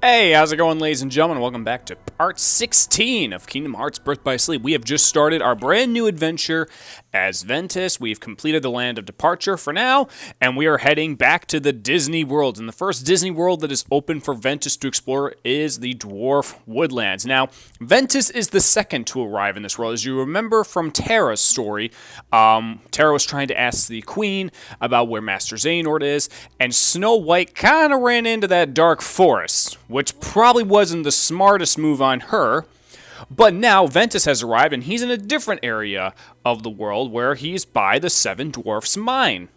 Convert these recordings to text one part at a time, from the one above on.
Hey, how's it going, ladies and gentlemen? Welcome back to part 16 of Kingdom Hearts Birth by Sleep. We have just started our brand new adventure as Ventus. We've completed the land of departure for now, and we are heading back to the Disney World. And the first Disney World that is open for Ventus to explore is the Dwarf Woodlands. Now, Ventus is the second to arrive in this world. As you remember from Terra's story, Terra was trying to ask the Queen about where Master Xehanort is, and Snow White kind of ran into that dark forest, which probably wasn't the smartest move on her. But now Ventus has arrived, and he's in a different area of the world where he's by the Seven Dwarfs Mine.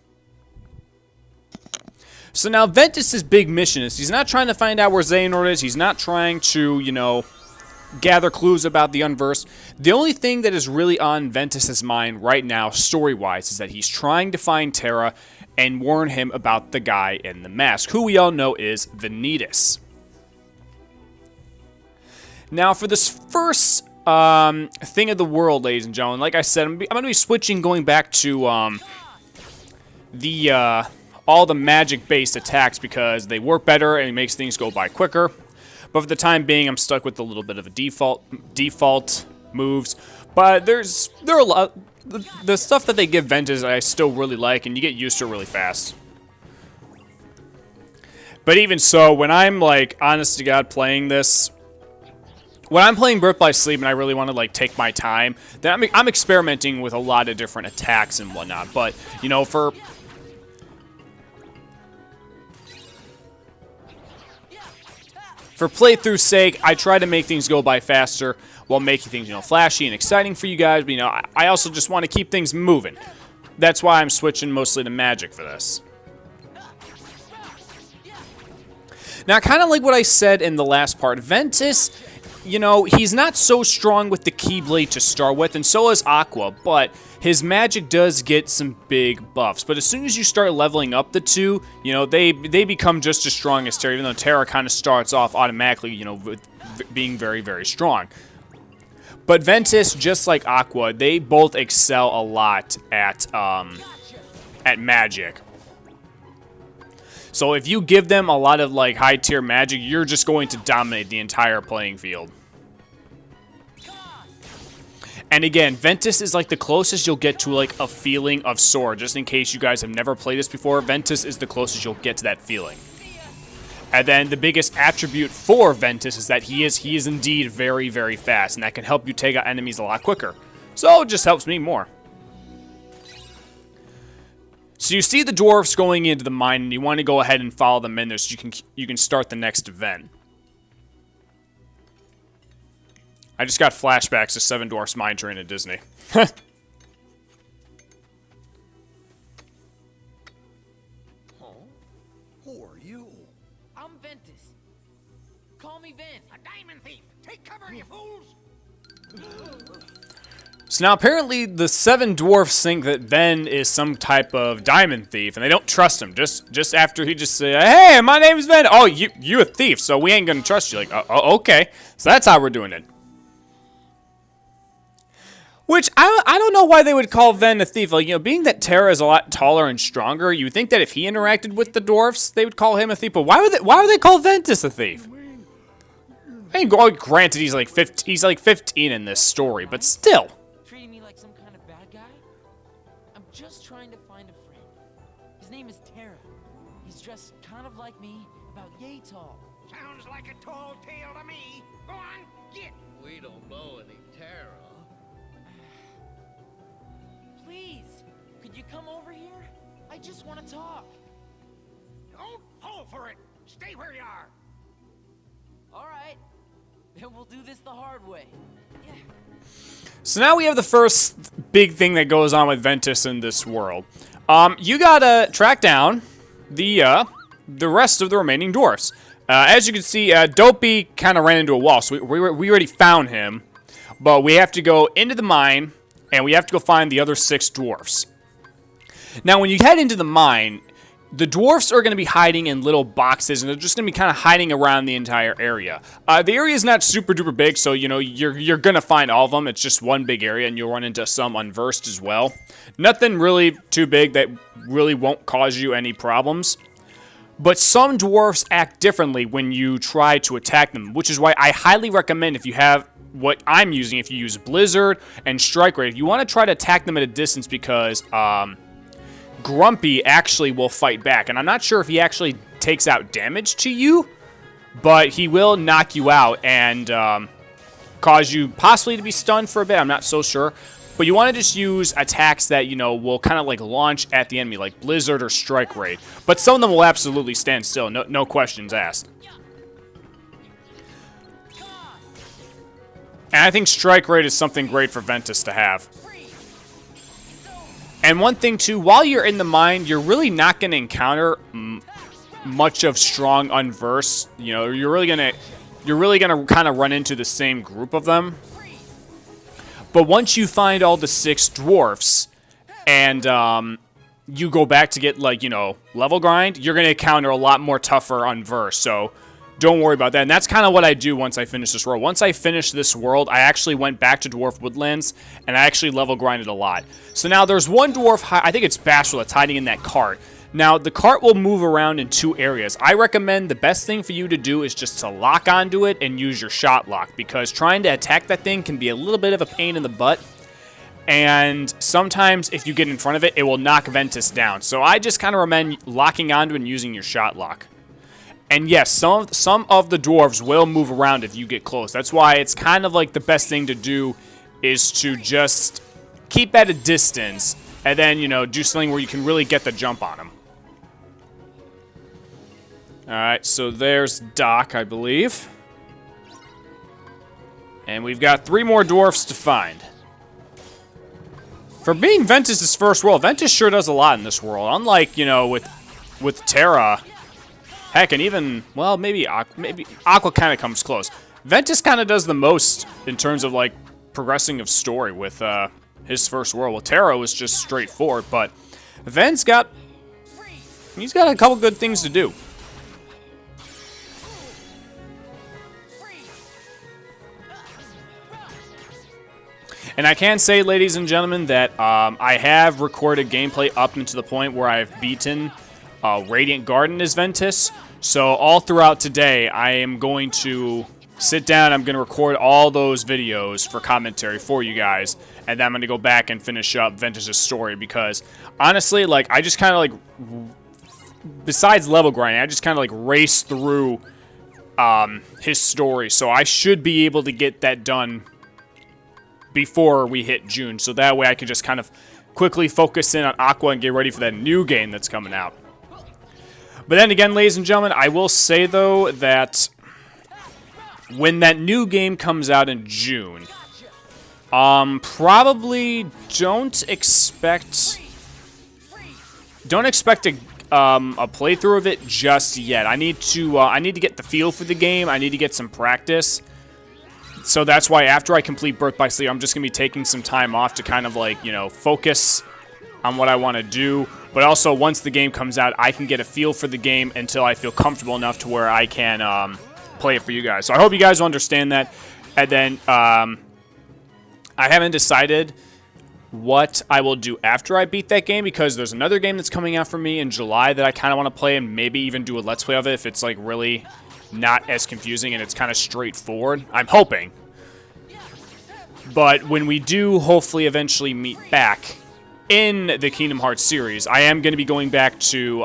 So now Ventus's big mission is he's not trying to find out where Xehanort is. He's not trying to, gather clues about the Unversed. The only thing that is really on Ventus's mind right now, story-wise, is that he's trying to find Terra and warn him about the guy in the mask, who we all know is Vanitas. Now, for this first thing of the world, ladies and gentlemen, like I said, I'm going to be switching, going back to all the magic-based attacks because they work better and it makes things go by quicker. But for the time being, I'm stuck with a little bit of a default moves. But there are a lot. The stuff that they give Ventus I still really like, and you get used to it really fast. But even so, when I'm like, honest to God, playing this. When I'm playing Birth by Sleep and I really want to take my time, then I'm experimenting with a lot of different attacks and whatnot. But for playthrough's sake, I try to make things go by faster while making things flashy and exciting for you guys. But I also just want to keep things moving. That's why I'm switching mostly to magic for this. Now, kind of like what I said in the last part, Ventus, he's not so strong with the Keyblade to start with, and so is Aqua, but his magic does get some big buffs. But as soon as you start leveling up the two, they become just as strong as Terra, even though Terra kind of starts off automatically, with being very, very strong. But Ventus, just like Aqua, they both excel a lot at magic. So if you give them a lot of high-tier magic, you're just going to dominate the entire playing field. And again, Ventus is the closest you'll get to a feeling of Sora. Just in case you guys have never played this before, Ventus is the closest you'll get to that feeling. And then the biggest attribute for Ventus is that he is indeed very, very fast, and that can help you take out enemies a lot quicker. So it just helps me more. So you see the dwarfs going into the mine, and you want to go ahead and follow them in there so you can start the next event. I just got flashbacks to Seven Dwarfs Mine Train at Disney. Huh? Who are you? I'm Ventus. Call me Ven. A diamond thief! Take cover, you fools! So now apparently the Seven Dwarfs think that Ven is some type of diamond thief, and they don't trust him. Just after he just say, "Hey, my name is Ven." "Oh, you a thief, so we ain't gonna trust you." Okay. So that's how we're doing it. Which, I don't know why they would call Ven a thief. Being that Terra is a lot taller and stronger, you would think that if he interacted with the dwarfs, they would call him a thief. But why would they call Ventus a thief? I mean, granted, he's 15 in this story, but still. Treating me like some kind of bad guy? I'm just trying to find a friend. His name is Terra. He's dressed kind of like me, about yay tall. Sounds like a tall tale to me. Go on, get! We don't know any Terra. Please, could you come over here? I just want to talk. Don't fall for it! Stay where you are! All right, then we'll do this the hard way. Yeah. So now we have the first big thing that goes on with Ventus in this world. You gotta track down the rest of the remaining dwarfs. As you can see, Dopey kind of ran into a wall, so we already found him. But we have to go into the mine, and we have to go find the other 6 dwarfs. Now, when you head into the mine, the dwarfs are going to be hiding in little boxes, and they're just going to be kind of hiding around the entire area. The area is not super duper big, so you're going to find all of them. It's just one big area, and you'll run into some Unversed as well. Nothing really too big that really won't cause you any problems. But some dwarfs act differently when you try to attack them, which is why I highly recommend if you have what I'm using, if you use Blizzard and Strike Rate, you want to try to attack them at a distance because Grumpy actually will fight back. And I'm not sure if he actually takes out damage to you, but he will knock you out and cause you possibly to be stunned for a bit. I'm not so sure. But you want to just use attacks that, you know, will kind of like launch at the enemy, like Blizzard or Strike Rate. But some of them will absolutely stand still, no questions asked. And I think Strike Rate is something great for Ventus to have. And one thing too, while you're in the mine, you're really not going to encounter much of strong unverse. You know, you're really gonna kind of run into the same group of them. But once you find all the 6 dwarfs, and you go back to get, like, you know, level grind, you're going to encounter a lot more tougher unverse, so don't worry about that. And that's kind of what I do once I finish this world. Once I finish this world, I actually went back to Dwarf Woodlands, and I actually level grinded a lot. So now there's one dwarf, I think it's Bashful, that's hiding in that cart. Now, the cart will move around in 2 areas. I recommend the best thing for you to do is just to lock onto it and use your shot lock, because trying to attack that thing can be a little bit of a pain in the butt. And sometimes if you get in front of it, it will knock Ventus down. So I just kind of recommend locking onto it and using your shot lock. And yes, some of the dwarves will move around if you get close. That's why it's kind of like the best thing to do is to just keep at a distance and then, you know, do something where you can really get the jump on them. Alright, so there's Doc, I believe. And we've got 3 more dwarfs to find. For being Ventus' first world, Ventus sure does a lot in this world. Unlike, you know, with Terra, heck, and even, well, maybe Aqua kind of comes close. Ventus kind of does the most in terms of, like, progressing of story with his first world. Well, Terra was just straightforward, but Ven's got a couple good things to do. And I can say, ladies and gentlemen, that I have recorded gameplay up into the point where I've beaten Radiant Garden as Ventus. So all throughout today, I am going to sit down, I'm going to record all those videos for commentary for you guys. And then I'm going to go back and finish up Ventus' story because, honestly, like, I just kind of, like, besides level grinding, I just kind of, like, race through his story. So I should be able to get that done before we hit June, so that way I can just kind of quickly focus in on Aqua and get ready for that new game that's coming out. But then again, ladies and gentlemen, I will say, though, that when that new game comes out in June, probably don't expect a playthrough of it just yet. I need to get the feel for the game. I need to get some practice. So that's why after I complete Birth by Sleep, I'm just going to be taking some time off to kind of, like, you know, focus on what I want to do. But also, once the game comes out, I can get a feel for the game until I feel comfortable enough to where I can play it for you guys. So I hope you guys will understand that. And then I haven't decided what I will do after I beat that game, because there's another game that's coming out for me in July that I kind of want to play and maybe even do a Let's Play of it if it's, like, really not as confusing and it's kind of straightforward. I'm hoping. But when we do hopefully eventually meet back in the Kingdom Hearts series, I am going to be going back to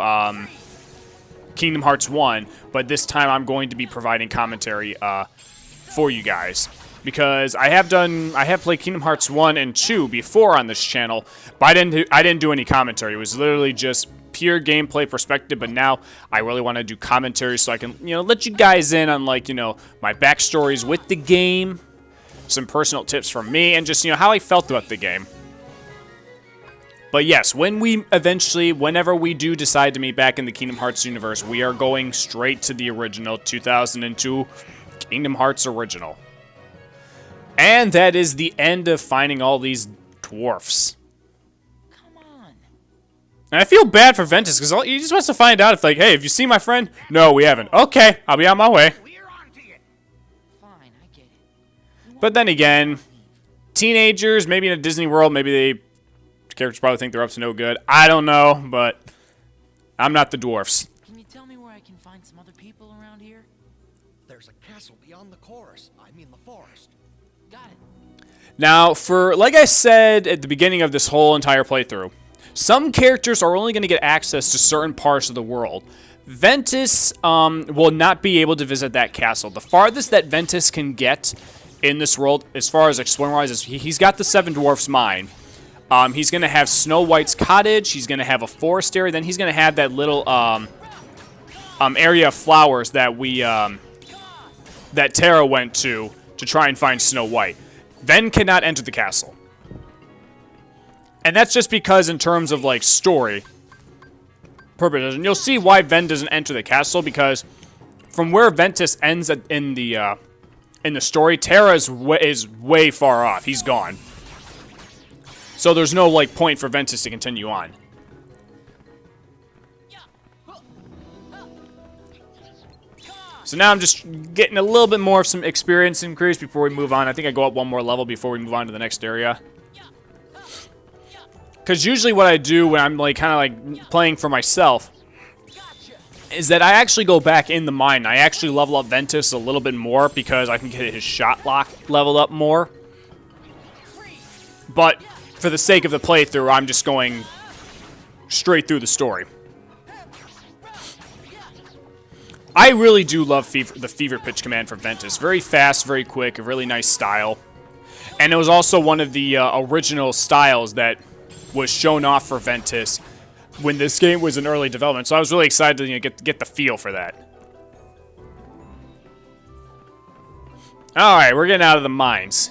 Kingdom Hearts 1, but this time I'm going to be providing commentary for you guys. Because I have played Kingdom Hearts 1 and 2 before on this channel, but I didn't do any commentary. It was literally just pure gameplay perspective, but now I really want to do commentary so I can, you know, let you guys in on, like, you know, my backstories with the game, some personal tips from me, and just, you know, how I felt about the game. But yes, whenever we do decide to meet back in the Kingdom Hearts universe, we are going straight to the original 2002 Kingdom Hearts original. And that is the end of finding all these dwarfs. And I feel bad for Ventus, because he just wants to find out if, like, hey, have you seen my friend? No, we haven't. Okay, I'll be on my way. We're on to you. Fine, I get it. But then again, teenagers, maybe in a Disney World, maybe the characters probably think they're up to no good. I don't know, but I'm not the dwarfs. Can you tell me where I can find some other people around here? There's a castle beyond the chorus. I mean the forest. Got it. Now, like I said at the beginning of this whole entire playthrough, some characters are only going to get access to certain parts of the world. Ventus will not be able to visit that castle. The farthest that Ventus can get in this world, as far as exploring-wise, is he's got the Seven Dwarfs Mine. He's going to have Snow White's cottage. He's going to have a forest area. Then he's going to have that little area of flowers that that Terra went to try and find Snow White. Ven cannot enter the castle. And that's just because in terms of, like, story purposes. And you'll see why Ven doesn't enter the castle, because from where Ventus ends in the story, Terra is way far off. He's gone. So there's no, like, point for Ventus to continue on. So now I'm just getting a little bit more of some experience increase before we move on. I think I go up one more level before we move on to the next area. Because usually what I do when I'm like kind of like playing for myself is that I actually go back in the mine. I actually level up Ventus a little bit more because I can get his shot lock leveled up more. But for the sake of the playthrough, I'm just going straight through the story. I really do love the Fever Pitch command for Ventus. Very fast, very quick, a really nice style. And it was also one of the original styles that was shown off for Ventus when this game was in early development. So I was really excited to get the feel for that. Alright, we're getting out of the mines.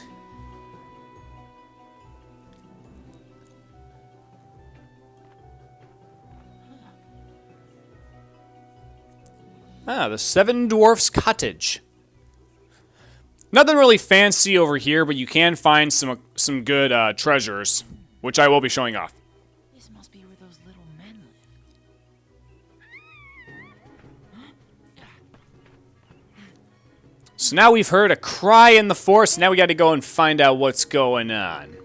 Ah, the Seven Dwarfs Cottage. Nothing really fancy over here, but you can find some good treasures, which I will be showing off. This must be where those little men live. So now we've heard a cry in the forest. Now we got to go and find out what's going on.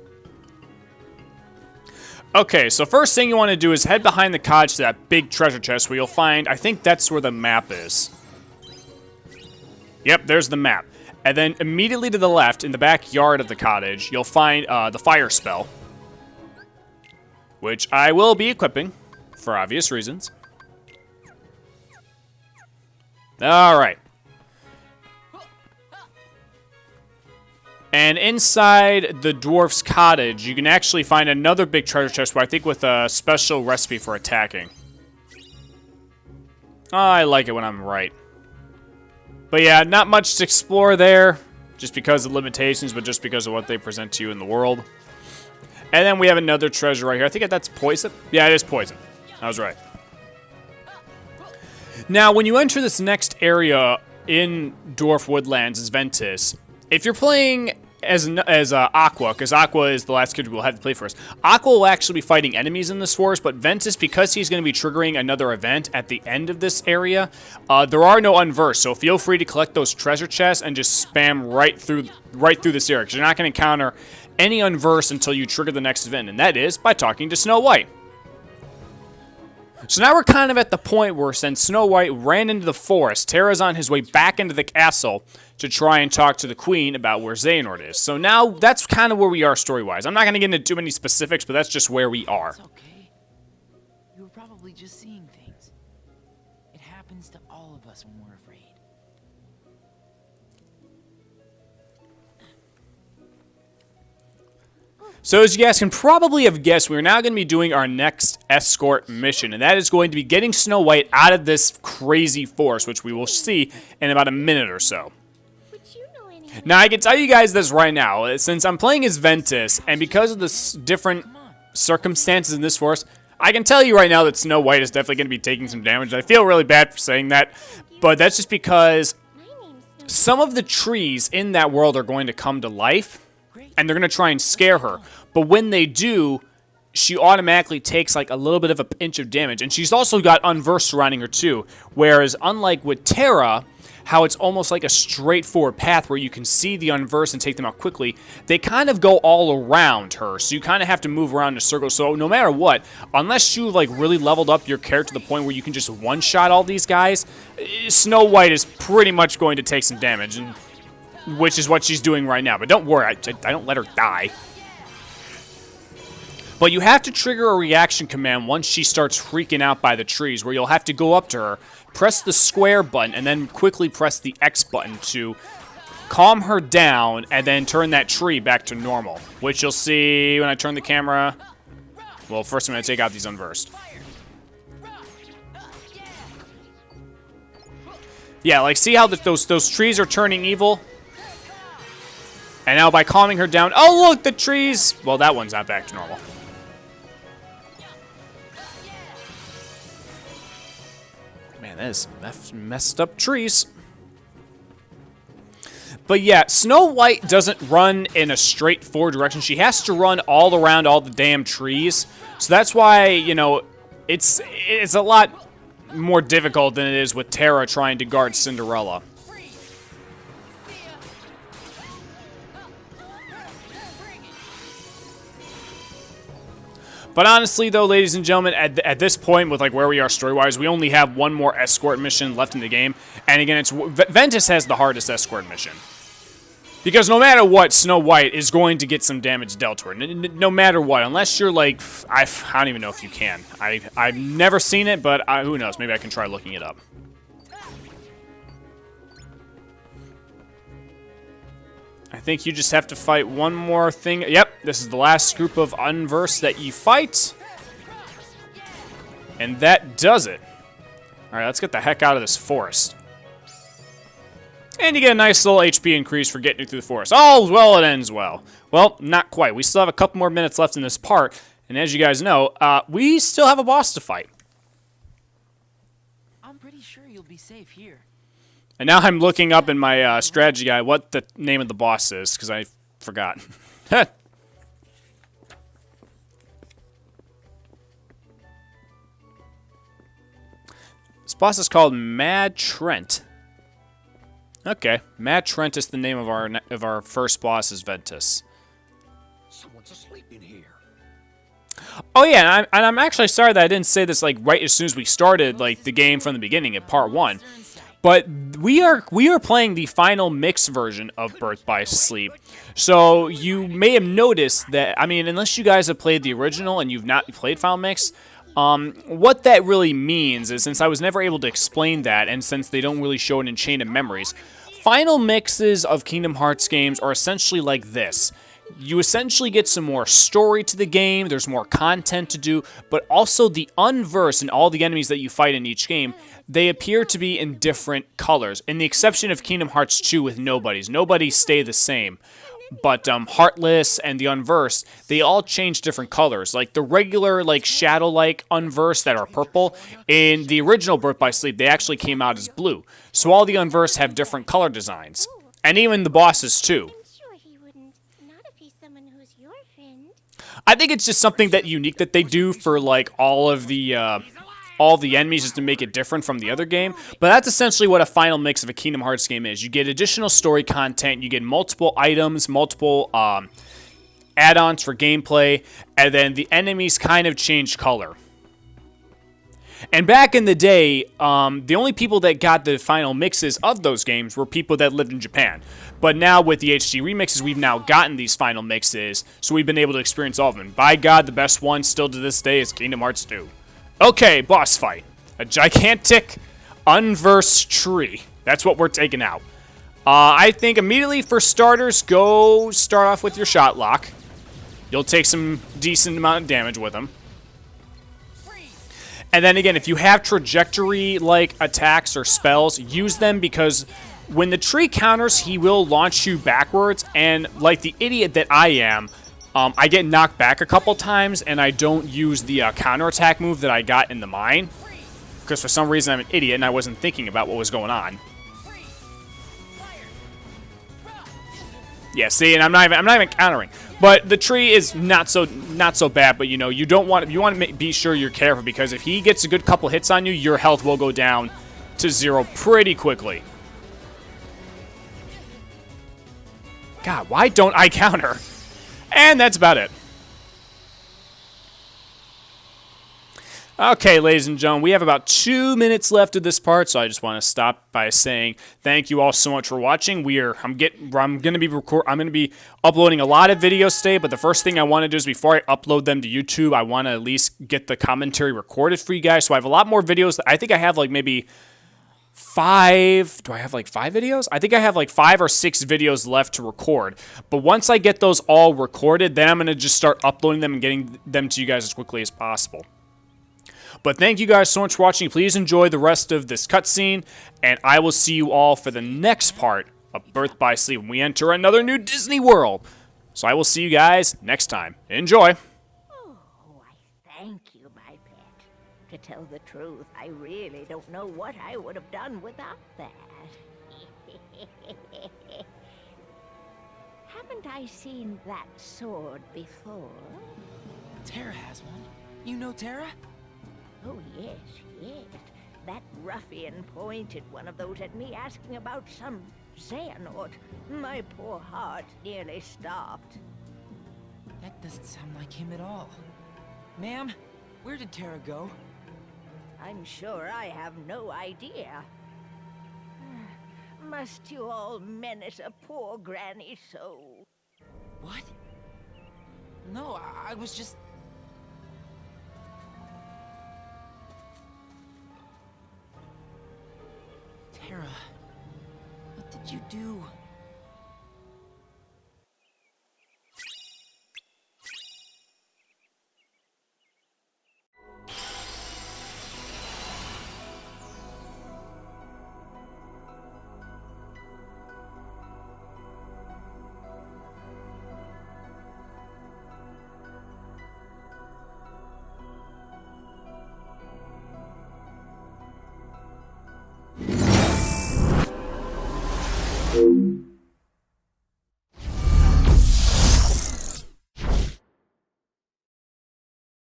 Okay, so first thing you want to do is head behind the cottage to that big treasure chest where you'll find, I think that's where the map is. Yep, there's the map. And then immediately to the left, in the backyard of the cottage, you'll find the fire spell, which I will be equipping for obvious reasons. Alright. And inside the dwarf's cottage, you can actually find another big treasure chest, I think with a special recipe for attacking. I like it when I'm right. But yeah, not much to explore there, just because of limitations, but just because of what they present to you in the world. And then we have another treasure right here. I think that's poison. Yeah, it is poison. I was right. Now, when you enter this next area in Dwarf Woodlands as Ventus, if you're playing as Aqua, because Aqua is the last kid we'll have to play first, Aqua will actually be fighting enemies in this forest, but Ventus, because he's going to be triggering another event at the end of this area, there are no unversed, so feel free to collect those treasure chests and just spam right through this area, because you're not going to encounter any unversed until you trigger the next event, and that is by talking to Snow White. So now we're kind of at the point where, since Snow White ran into the forest, Terra's on his way back into the castle to try and talk to the Queen about where Xehanort is. So now that's kind of where we are story-wise. I'm not going to get into too many specifics, but that's just where we are. It's okay. You were probably just seeing things. It happens to all of us when we're afraid. So as you guys can probably have guessed, we're now going to be doing our next escort mission, and that is going to be getting Snow White out of this crazy forest, which we will see in about a minute or so. Now, I can tell you guys this right now, since I'm playing as Ventus, and because of the different circumstances in this forest, I can tell you right now that Snow White is definitely going to be taking some damage. I feel really bad for saying that, but that's just because some of the trees in that world are going to come to life, and they're going to try and scare her. But when they do, she automatically takes like a little bit of a pinch of damage. And she's also got unversed surrounding her too. Whereas unlike with Terra, how it's almost like a straightforward path where you can see the unversed and take them out quickly. They kind of go all around her, so you kind of have to move around in a circle. So no matter what, unless you like really leveled up your character to the point where you can just one-shot all these guys, Snow White is pretty much going to take some damage, and which is what she's doing right now. But don't worry, I don't let her die. But you have to trigger a reaction command once she starts freaking out by the trees, where you'll have to go up to her, press the square button, and then quickly press the X button to calm her down, and then turn that tree back to normal, which you'll see when I turn the camera. Well, first I'm going to take out these unversed. Yeah, like, see how those trees are turning evil? And now by calming her down, oh look, the trees! Well, that one's not back to normal. Man, that is messed up trees. But yeah, Snow White doesn't run in a straightforward direction. She has to run all around all the damn trees. So that's why, you know, it's a lot more difficult than it is with Terra trying to guard Cinderella. But honestly, though, ladies and gentlemen, at this point, with like where we are story-wise, we only have one more escort mission left in the game. And again, Ventus has the hardest escort mission. Because no matter what, Snow White is going to get some damage dealt to her. No matter what, unless you're like, I don't even know if you can. I've never seen it, but who knows? Maybe I can try looking it up. I think you just have to fight one more thing. Yep, this is the last group of unversed that you fight. And that does it. Alright, let's get the heck out of this forest. And you get a nice little HP increase for getting through the forest. All's well that ends well. Well, not quite. We still have a couple more minutes left in this part. And as you guys know, we still have a boss to fight. I'm pretty sure you'll be safe here. And now I'm looking up in my strategy guide what the name of the boss is, because I forgot. This boss is called Mad Trent. Okay, Mad Trent is the name of our first boss, is Ventus. Someone's asleep in here. Oh yeah, and I'm actually sorry that I didn't say this like right as soon as we started like the game from the beginning at part 1. But we are playing the final mix version of Birth by Sleep. So you may have noticed that, I mean, unless you guys have played the original and you've not played Final Mix, what that really means is, since I was never able to explain that, and since they don't really show it in Chain of Memories, final mixes of Kingdom Hearts games are essentially like this. You essentially get some more story to the game, there's more content to do, but also the unversed and all the enemies that you fight in each game, they appear to be in different colors, in the exception of Kingdom Hearts 2 with Nobodies. Nobodies stay the same, but Heartless and the unversed, they all change different colors. Like the regular, like shadow-like unversed that are purple, in the original Birth by Sleep, they actually came out as blue. So all the unversed have different color designs, and even the bosses too. I think it's just something that unique that they do for like all the enemies, just to make it different from the other game. But that's essentially what a final mix of a Kingdom Hearts game is. You get additional story content, you get multiple items, multiple add-ons for gameplay, and then the enemies kind of change color. And back in the day, the only people that got the final mixes of those games were people that lived in Japan. But now with the HD remixes, we've now gotten these final mixes, so we've been able to experience all of them. By God, the best one still to this day is Kingdom Hearts 2. Okay, boss fight. A gigantic, unversed tree. That's what we're taking out. I think immediately for starters, go start off with your shot lock. You'll take some decent amount of damage with them. And then again, if you have trajectory-like attacks or spells, use them, because when the tree counters, he will launch you backwards, and like the idiot that I am, I get knocked back a couple times, and I don't use the counterattack move that I got in the mine, because for some reason I'm an idiot and I wasn't thinking about what was going on. Yeah, see, and I'm not even countering. But the tree is not so bad, but you know, you want to be sure you're careful, because if he gets a good couple hits on you, your health will go down to 0 pretty quickly. God, why don't I counter? And that's about it. Okay, ladies and gentlemen, we have about 2 minutes left of this part, so I just want to stop by saying thank you all so much for watching. I'm going to be uploading a lot of videos today, but the first thing I want to do is before I upload them to YouTube, I want to at least get the commentary recorded for you guys. So I have a lot more videos. I think I have like maybe 5. Do I have like 5 videos? I think I have like 5 or 6 videos left to record. But once I get those all recorded, then I'm going to just start uploading them and getting them to you guys as quickly as possible. But thank you guys so much for watching. Please enjoy the rest of this cutscene, and I will see you all for the next part of Birth by Sleep when we enter another new Disney World. So I will see you guys next time. Enjoy. Oh, I thank you, my pet. To tell the truth, I really don't know what I would have done without that. Haven't I seen that sword before? Tara has one. You know Tara? Oh, yes, yes. That ruffian pointed one of those at me asking about some Xehanort. My poor heart nearly stopped. That doesn't sound like him at all. Ma'am, where did Tara go? I'm sure I have no idea. Must you all menace a poor granny so? What? No, I was just